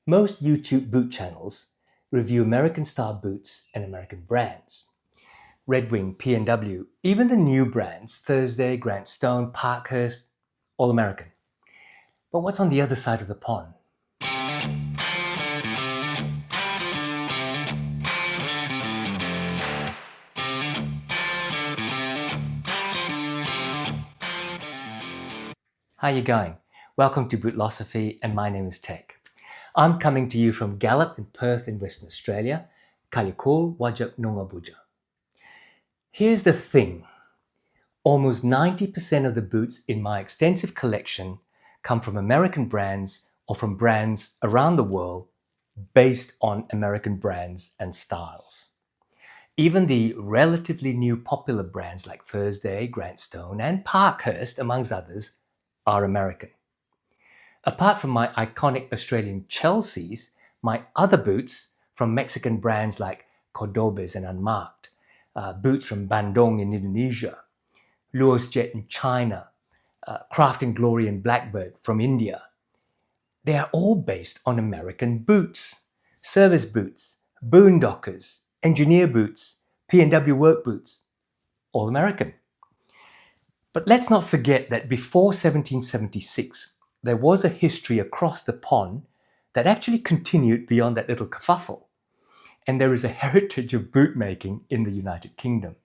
Most YouTube boot channels review American-style boots and American brands. Red Wing, P&W, even the new brands, Thursday, Grant Stone, Parkhurst, all American. But what's on the other side of the pond? How you going? Welcome to Bootlosophy, and my name is Tech. I'm coming to you from Gallup in Perth in Western Australia. Kalikul Wajak Nungabuja. Here's the thing. Almost 90% of the boots in my extensive collection come from American brands or from brands around the world based on American brands and styles. Even the relatively new popular brands like Thursday, Grant Stone, and Parkhurst, amongst others, are American. Apart from my iconic Australian Chelseas, my other boots from Mexican brands like Cordobes and Unmarked, boots from Bandung in Indonesia, Luos Jet in China, Craft and Glory and Blackbird from India, they are all based on American boots. Service boots, boondockers, engineer boots, P&W work boots, all American. But let's not forget that before 1776, there was a history across the pond that actually continued beyond that little kerfuffle. And there is a heritage of boot making in the United Kingdom.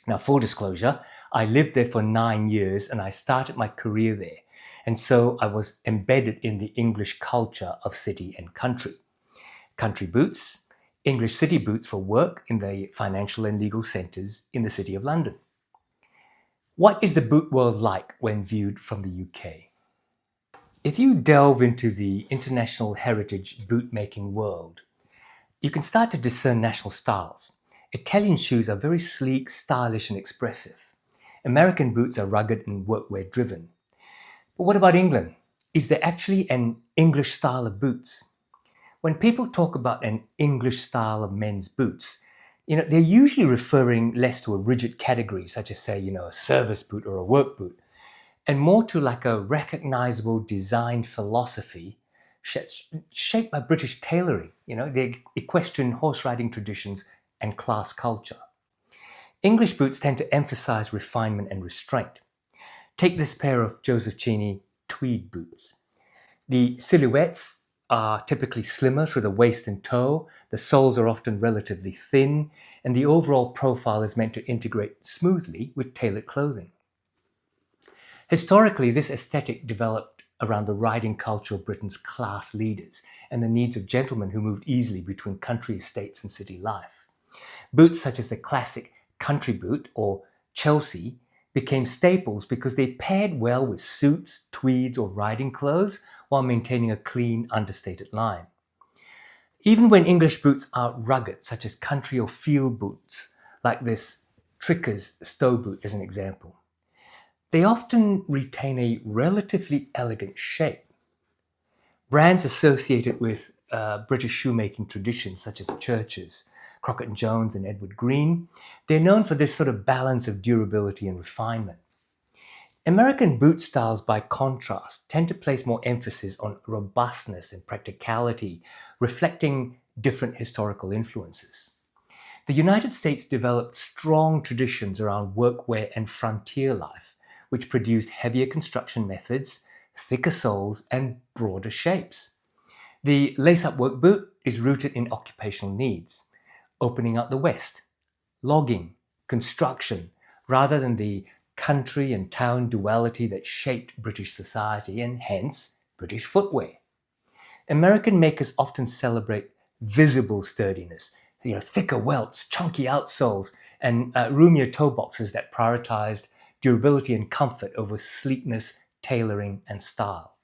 Now, full disclosure, I lived there for 9 years and I started my career there. And so I was embedded in the English culture of city and country. Country boots, English city boots for work in the financial and legal centres in the City of London. What is the boot world like when viewed from the UK? If you delve into the international heritage boot-making world, you can start to discern national styles. Italian shoes are very sleek, stylish and expressive. American boots are rugged and workwear driven. But what about England? Is there actually an English style of boots? When people talk about an English style of men's boots, they're usually referring less to a rigid category, such as, say, a service boot or a work boot, and more to like a recognizable design philosophy shaped by British tailoring, the equestrian horse riding traditions and class culture. English boots tend to emphasize refinement and restraint. Take this pair of Joseph Cheney tweed boots. The silhouettes are typically slimmer through the waist and toe, the soles are often relatively thin, and the overall profile is meant to integrate smoothly with tailored clothing. Historically, this aesthetic developed around the riding culture of Britain's class leaders and the needs of gentlemen who moved easily between country estates and city life. Boots such as the classic country boot or Chelsea became staples because they paired well with suits, tweeds, or riding clothes while maintaining a clean, understated line. Even when English boots are rugged, such as country or field boots, like this Tricker's Stow boot as an example, they often retain a relatively elegant shape. Brands associated with British shoemaking traditions, such as Church's, Crockett & Jones and Edward Green, they're known for this sort of balance of durability and refinement. American boot styles, by contrast, tend to place more emphasis on robustness and practicality, reflecting different historical influences. The United States developed strong traditions around workwear and frontier life, which produced heavier construction methods, thicker soles, and broader shapes. The lace-up work boot is rooted in occupational needs, opening up the West, logging, construction, rather than the country and town duality that shaped British society and hence British footwear. American makers often celebrate visible sturdiness, thicker welts, chunky outsoles, and roomier toe boxes that prioritized durability and comfort over sleekness, tailoring, and style.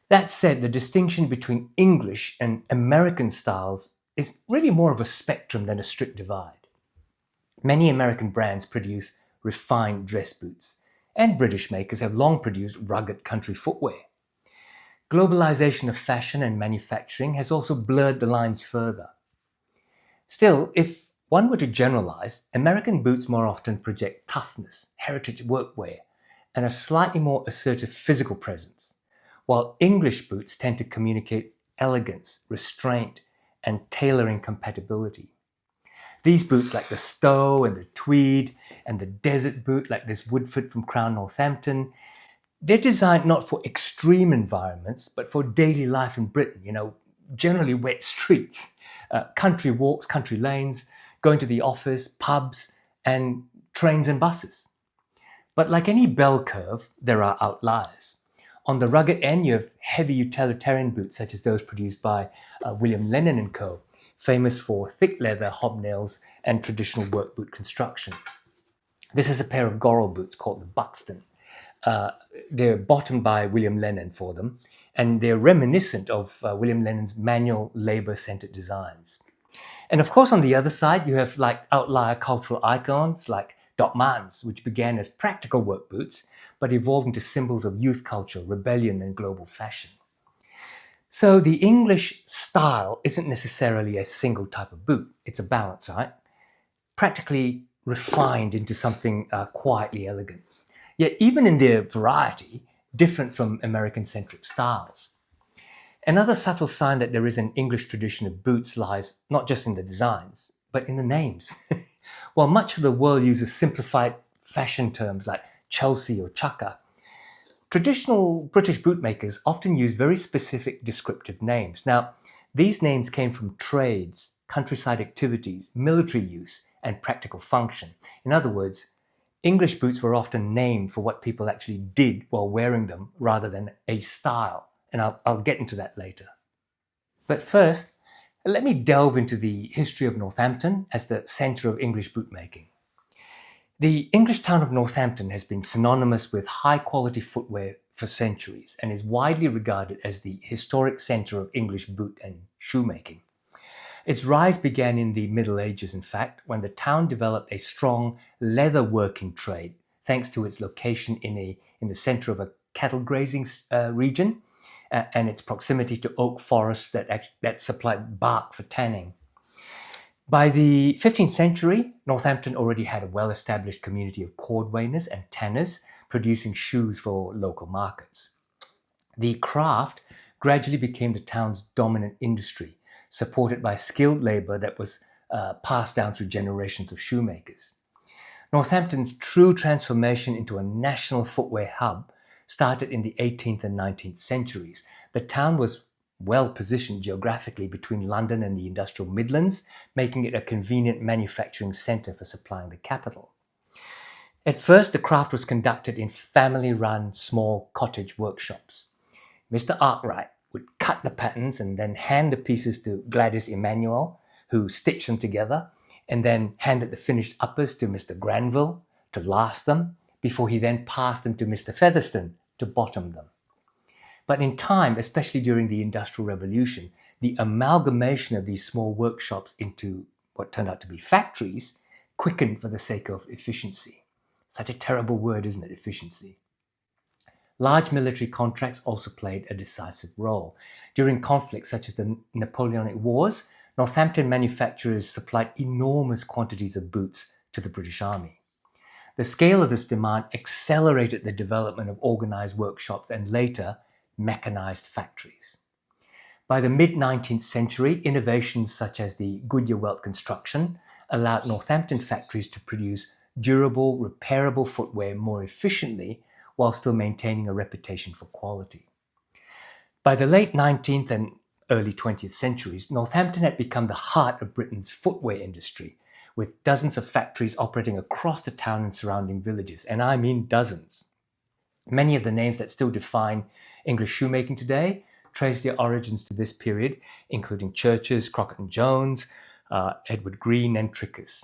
That said, the distinction between English and American styles is really more of a spectrum than a strict divide. Many American brands produce refined dress boots, and British makers have long produced rugged country footwear. Globalization of fashion and manufacturing has also blurred the lines further. Still, if one were to generalize, American boots more often project toughness, heritage workwear, and a slightly more assertive physical presence, while English boots tend to communicate elegance, restraint, and tailoring compatibility. These boots like the Stow and the Tweed and the desert boot like this Woodford from Crown Northampton, they're designed not for extreme environments, but for daily life in Britain, generally wet streets, country walks, country lanes, going to the office, pubs, and trains and buses. But like any bell curve, there are outliers. On the rugged end, you have heavy utilitarian boots, such as those produced by William Lennon and Co., famous for thick leather, hobnails, and traditional work boot construction. This is a pair of Gorrell boots called the Buxton. They're bottomed by William Lennon for them, and they're reminiscent of William Lennon's manual labor-centered designs. And of course, on the other side, you have like outlier cultural icons like Doc Martens, which began as practical work boots, but evolved into symbols of youth culture, rebellion, and global fashion. So the English style isn't necessarily a single type of boot. It's a balance, right? Practically refined into something quietly elegant. Yet even in their variety, different from American-centric styles. Another subtle sign that there is an English tradition of boots lies not just in the designs, but in the names. While much of the world uses simplified fashion terms like Chelsea or Chukka, traditional British bootmakers often use very specific descriptive names. Now, these names came from trades, countryside activities, military use, and practical function. In other words, English boots were often named for what people actually did while wearing them rather than a style. And I'll get into that later. But first, let me delve into the history of Northampton as the centre of English bootmaking. The English town of Northampton has been synonymous with high-quality footwear for centuries and is widely regarded as the historic centre of English boot and shoemaking. Its rise began in the Middle Ages, in fact, when the town developed a strong leather working trade thanks to its location in the centre of a cattle grazing region and its proximity to oak forests that supplied bark for tanning. By the 15th century, Northampton already had a well-established community of cordwainers and tanners producing shoes for local markets. The craft gradually became the town's dominant industry, supported by skilled labour that was passed down through generations of shoemakers. Northampton's true transformation into a national footwear hub started in the 18th and 19th centuries. The town was well positioned geographically between London and the industrial Midlands, making it a convenient manufacturing centre for supplying the capital. At first, the craft was conducted in family-run small cottage workshops. Mr. Arkwright would cut the patterns and then hand the pieces to Gladys Emanuel, who stitched them together, and then handed the finished uppers to Mr. Granville to last them, before he then passed them to Mr. Featherstone to bottom them. But in time, especially during the Industrial Revolution, the amalgamation of these small workshops into what turned out to be factories quickened for the sake of efficiency. Such a terrible word, isn't it, efficiency? Large military contracts also played a decisive role. During conflicts such as the Napoleonic Wars, Northampton manufacturers supplied enormous quantities of boots to the British Army. The scale of this demand accelerated the development of organized workshops and later mechanized factories. By the mid-19th century, innovations such as the Goodyear welt construction allowed Northampton factories to produce durable, repairable footwear more efficiently while still maintaining a reputation for quality. By the late 19th and early 20th centuries, Northampton had become the heart of Britain's footwear industry, with dozens of factories operating across the town and surrounding villages, and I mean dozens. Many of the names that still define English shoemaking today trace their origins to this period, including Churches, Crockett & Jones, Edward Green, and Trickers.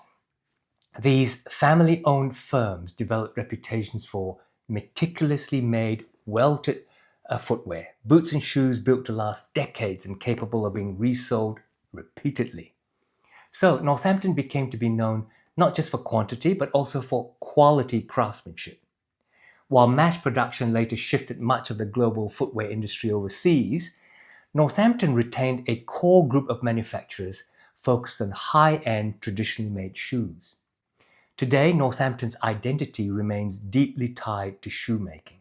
These family-owned firms developed reputations for meticulously made, welted footwear, boots and shoes built to last decades and capable of being resold repeatedly. So Northampton became to be known not just for quantity, but also for quality craftsmanship. While mass production later shifted much of the global footwear industry overseas, Northampton retained a core group of manufacturers focused on high-end, traditionally made shoes. Today, Northampton's identity remains deeply tied to shoemaking.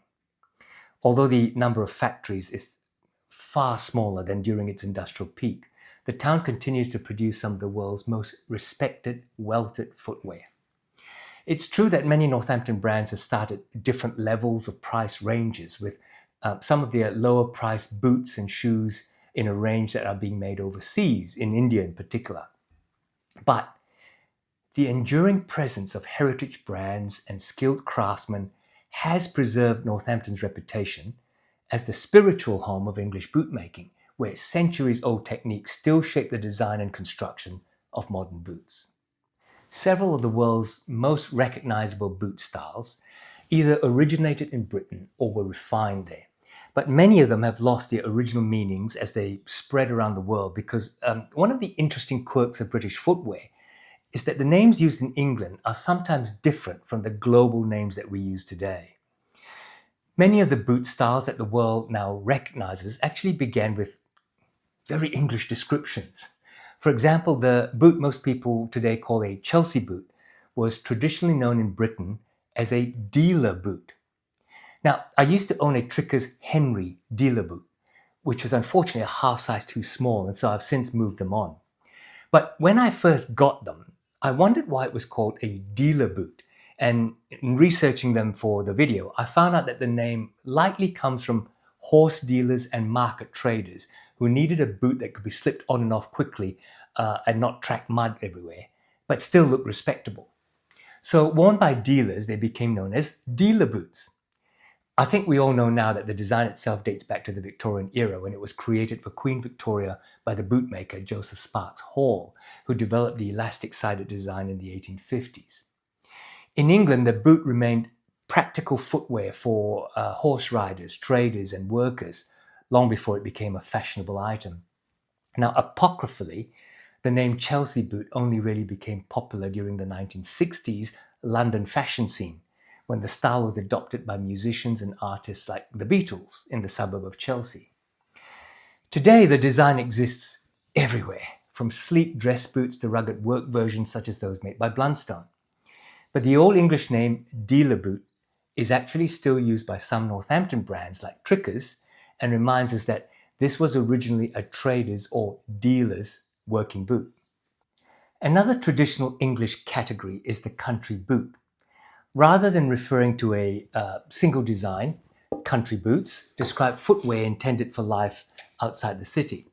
Although the number of factories is far smaller than during its industrial peak, the town continues to produce some of the world's most respected welted footwear. It's true that many Northampton brands have started different levels of price ranges, with some of their lower priced boots and shoes in a range that are being made overseas, in India in particular. But the enduring presence of heritage brands and skilled craftsmen has preserved Northampton's reputation as the spiritual home of English bootmaking, where centuries-old techniques still shape the design and construction of modern boots. Several of the world's most recognizable boot styles either originated in Britain or were refined there. But many of them have lost their original meanings as they spread around the world, because one of the interesting quirks of British footwear is that the names used in England are sometimes different from the global names that we use today. Many of the boot styles that the world now recognizes actually began with very English descriptions. For example, the boot most people today call a Chelsea boot was traditionally known in Britain as a dealer boot. Now, I used to own a Tricker's Henry dealer boot, which was unfortunately a half size too small, and so I've since moved them on. But when I first got them, I wondered why it was called a dealer boot. And in researching them for the video, I found out that the name likely comes from horse dealers and market traders who needed a boot that could be slipped on and off quickly and not track mud everywhere, but still look respectable. So worn by dealers, they became known as dealer boots. I think we all know now that the design itself dates back to the Victorian era, when it was created for Queen Victoria by the bootmaker Joseph Sparks Hall, who developed the elastic-sided design in the 1850s. In England, the boot remained practical footwear for horse riders, traders, and workers long before it became a fashionable item. Now, apocryphally, the name Chelsea boot only really became popular during the 1960s London fashion scene, when the style was adopted by musicians and artists like the Beatles in the suburb of Chelsea. Today, the design exists everywhere, from sleek dress boots to rugged work versions such as those made by Blundstone. But the Old English name dealer boot is actually still used by some Northampton brands like Tricker's, and reminds us that this was originally a trader's or dealer's working boot. Another traditional English category is the country boot. Rather than referring to a single design, country boots describe footwear intended for life outside the city,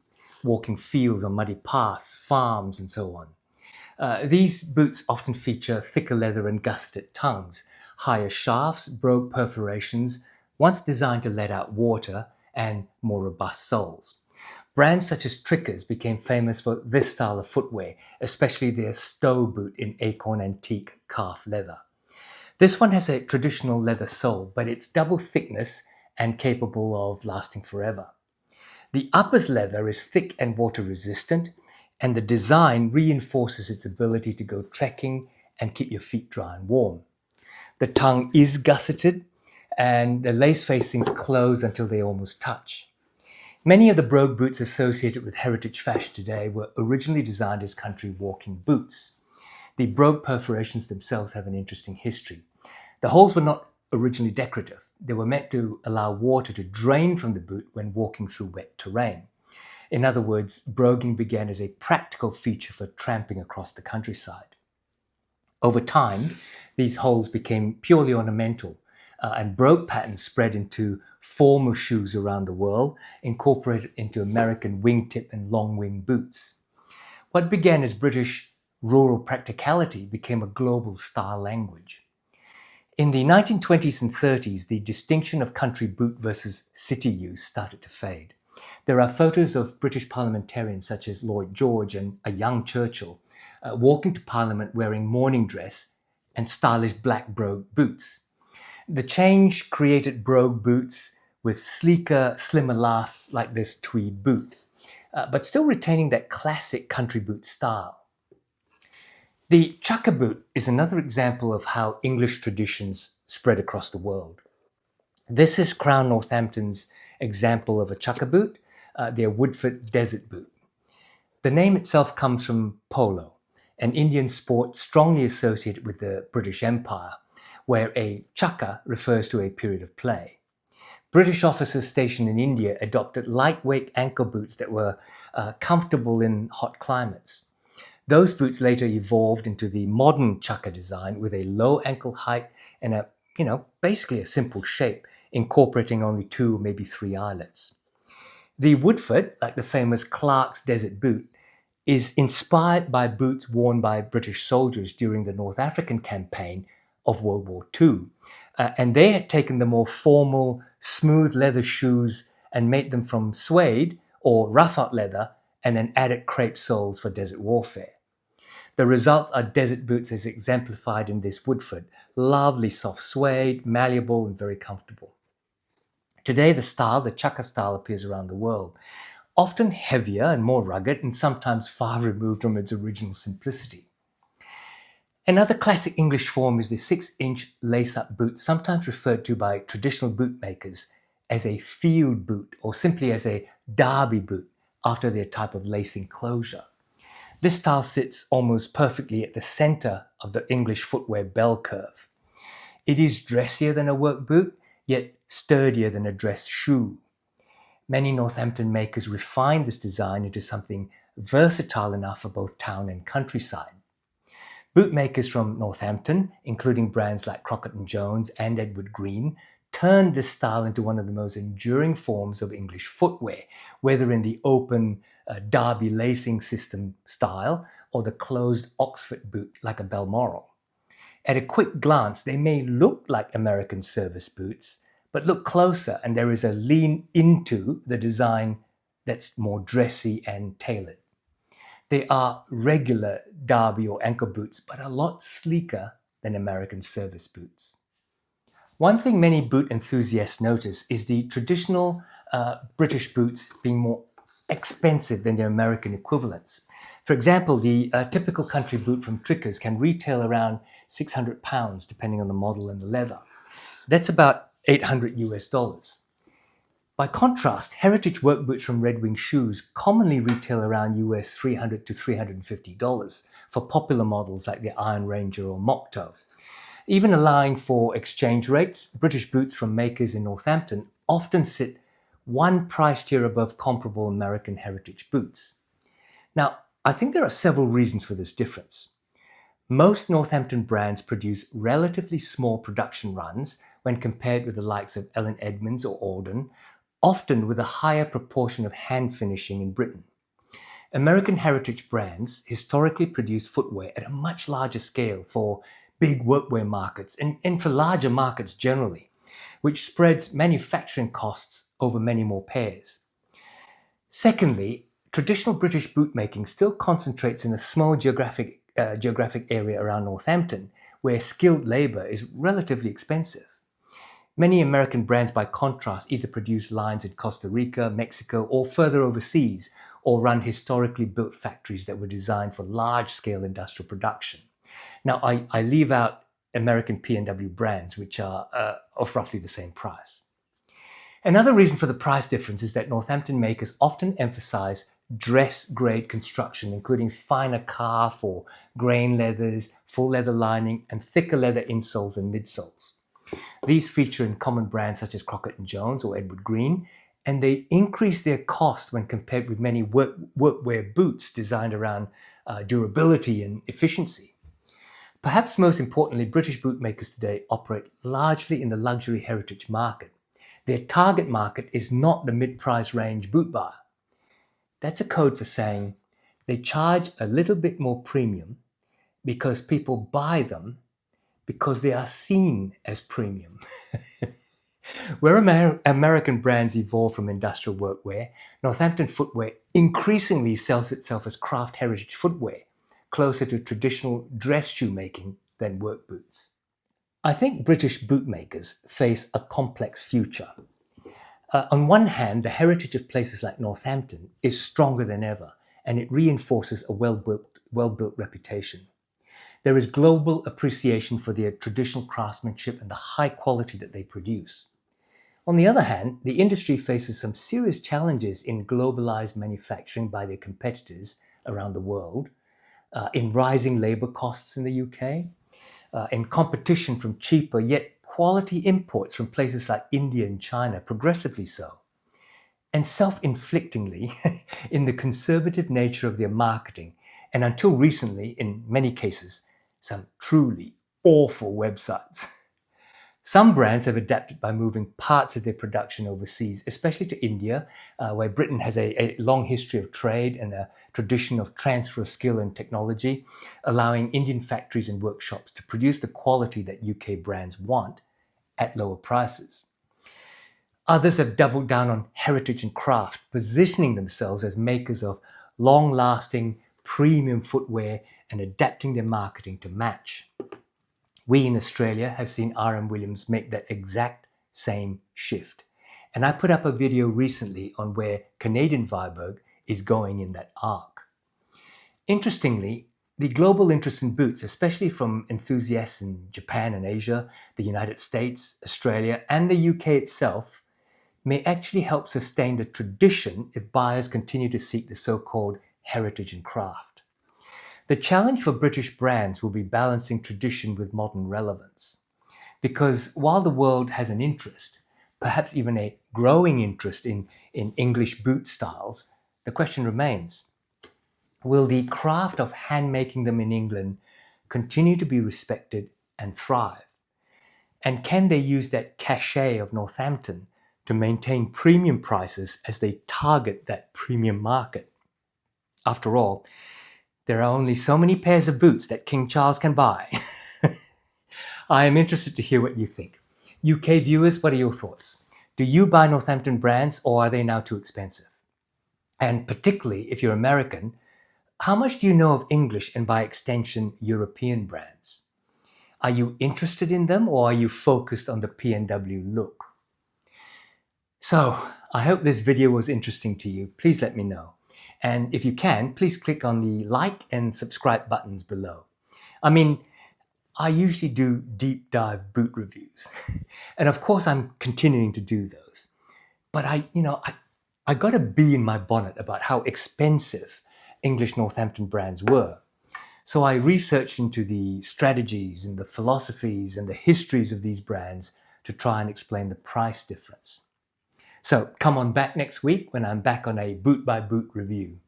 walking fields on muddy paths, farms, and so on. These boots often feature thicker leather and gusseted tongues, higher shafts, brogue perforations, once designed to let out water, and more robust soles. Brands such as Tricker's became famous for this style of footwear, especially their Stow boot in acorn antique calf leather. This one has a traditional leather sole, but it's double thickness and capable of lasting forever. The upper's leather is thick and water resistant, and the design reinforces its ability to go trekking and keep your feet dry and warm. The tongue is gusseted, and the lace facings close until they almost touch. Many of the brogue boots associated with heritage fashion today were originally designed as country walking boots. The brogue perforations themselves have an interesting history. The holes were not originally decorative. They were meant to allow water to drain from the boot when walking through wet terrain. In other words, broguing began as a practical feature for tramping across the countryside. Over time, these holes became purely ornamental, and brogue patterns spread into formal shoes around the world, incorporated into American wingtip and long wing boots. What began as British rural practicality became a global style language. In the 1920s and 30s, the distinction of country boot versus city use started to fade. There are photos of British parliamentarians such as Lloyd George and a young Churchill walking to Parliament wearing morning dress and stylish black brogue boots. The change created brogue boots with sleeker, slimmer lasts like this tweed boot, but still retaining that classic country boot style. The chukka boot is another example of how English traditions spread across the world. This is Crown Northampton's example of a chukka boot, their Woodford Desert boot. The name itself comes from polo, an Indian sport strongly associated with the British Empire, where a chukka refers to a period of play. British officers stationed in India adopted lightweight ankle boots that were comfortable in hot climates. Those boots later evolved into the modern chukka design with a low ankle height and basically a simple shape, incorporating only 2 or maybe 3 eyelets. The Woodford, like the famous Clark's Desert Boot, is inspired by boots worn by British soldiers during the North African campaign of World War II. And they had taken the more formal, smooth leather shoes and made them from suede or rough-out leather and then added crepe soles for desert warfare. The results are desert boots as exemplified in this Woodford. Lovely soft suede, malleable and very comfortable. Today the chukka style, appears around the world, often heavier and more rugged and sometimes far removed from its original simplicity. Another classic English form is the 6-inch lace-up boot, sometimes referred to by traditional bootmakers as a field boot or simply as a derby boot after their type of lace enclosure. This style sits almost perfectly at the center of the English footwear bell curve. It is dressier than a work boot, yet sturdier than a dress shoe. Many Northampton makers refined this design into something versatile enough for both town and countryside. Bootmakers from Northampton, including brands like Crockett & Jones and Edward Green, turned this style into one of the most enduring forms of English footwear, whether in the open derby lacing system style or the closed Oxford boot like a Balmoral. At a quick glance, they may look like American service boots, but look closer and there is a lean into the design that's more dressy and tailored. They are regular derby or ankle boots, but a lot sleeker than American service boots. One thing many boot enthusiasts notice is the traditional British boots being more expensive than their American equivalents. For example, the typical country boot from Trickers can retail around £600 depending on the model and the leather. That's about $800 US. By contrast, heritage work boots from Red Wing Shoes commonly retail around US $300 to $350 for popular models like the Iron Ranger or Mock Toe. Even allowing for exchange rates, British boots from makers in Northampton often sit one price tier above comparable American heritage boots. Now, I think there are several reasons for this difference. Most Northampton brands produce relatively small production runs when compared with the likes of Ellen Edmonds or Alden, often with a higher proportion of hand finishing in Britain. American heritage brands historically produced footwear at a much larger scale for big workwear markets and for larger markets generally, which spreads manufacturing costs over many more pairs. Secondly, traditional British bootmaking still concentrates in a small geographic area around Northampton, where skilled labor is relatively expensive. Many American brands, by contrast, either produce lines in Costa Rica, Mexico, or further overseas, or run historically built factories that were designed for large-scale industrial production. Now, I leave out American P&W brands, which are of roughly the same price. Another reason for the price difference is that Northampton makers often emphasize dress-grade construction, including finer calf or grain leathers, full leather lining, and thicker leather insoles and midsoles. These feature in common brands such as Crockett & Jones or Edward Green, and they increase their cost when compared with many workwear boots designed around durability and efficiency. Perhaps most importantly, British bootmakers today operate largely in the luxury heritage market. Their target market is not the mid-price range boot buyer. That's a code for saying they charge a little bit more premium because people buy them because they are seen as premium. Where American brands evolve from industrial workwear, Northampton footwear increasingly sells itself as craft heritage footwear, closer to traditional dress shoemaking than work boots. I think British bootmakers face a complex future. On one hand, the heritage of places like Northampton is stronger than ever, and it reinforces a well-built reputation. There is global appreciation for their traditional craftsmanship and the high quality that they produce. On the other hand, the industry faces some serious challenges in globalized manufacturing by their competitors around the world, in rising labor costs in the UK, in competition from cheaper yet quality imports from places like India and China, progressively so, and self-inflictingly in the conservative nature of their marketing, and until recently, in many cases, some truly awful websites. Some brands have adapted by moving parts of their production overseas, especially to India, where Britain has a long history of trade and a tradition of transfer of skill and technology, allowing Indian factories and workshops to produce the quality that UK brands want at lower prices. Others have doubled down on heritage and craft, positioning themselves as makers of long-lasting premium footwear and adapting their marketing to match. We in Australia have seen R.M. Williams make that exact same shift. And I put up a video recently on where Canadian Viberg is going in that arc. Interestingly, the global interest in boots, especially from enthusiasts in Japan and Asia, the United States, Australia, and the UK itself, may actually help sustain the tradition if buyers continue to seek the so-called heritage and craft. The challenge for British brands will be balancing tradition with modern relevance. Because while the world has an interest, perhaps even a growing interest in English boot styles, the question remains, will the craft of hand-making them in England continue to be respected and thrive? And can they use that cachet of Northampton to maintain premium prices as they target that premium market? After all, there are only so many pairs of boots that King Charles can buy. I am interested to hear what you think. UK viewers, what are your thoughts? Do you buy Northampton brands, or are they now too expensive? And particularly if you're American, how much do you know of English and by extension European brands? Are you interested in them, or are you focused on the P&W look? So, I hope this video was interesting to you. Please let me know. And if you can, please click on the like and subscribe buttons below. I mean, I usually do deep dive boot reviews. And of course, I'm continuing to do those. But I got a bee in my bonnet about how expensive English Northampton brands were. So I researched into the strategies and the philosophies and the histories of these brands to try and explain the price difference. So come on back next week when I'm back on a boot by boot review.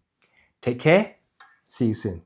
Take care. See you soon.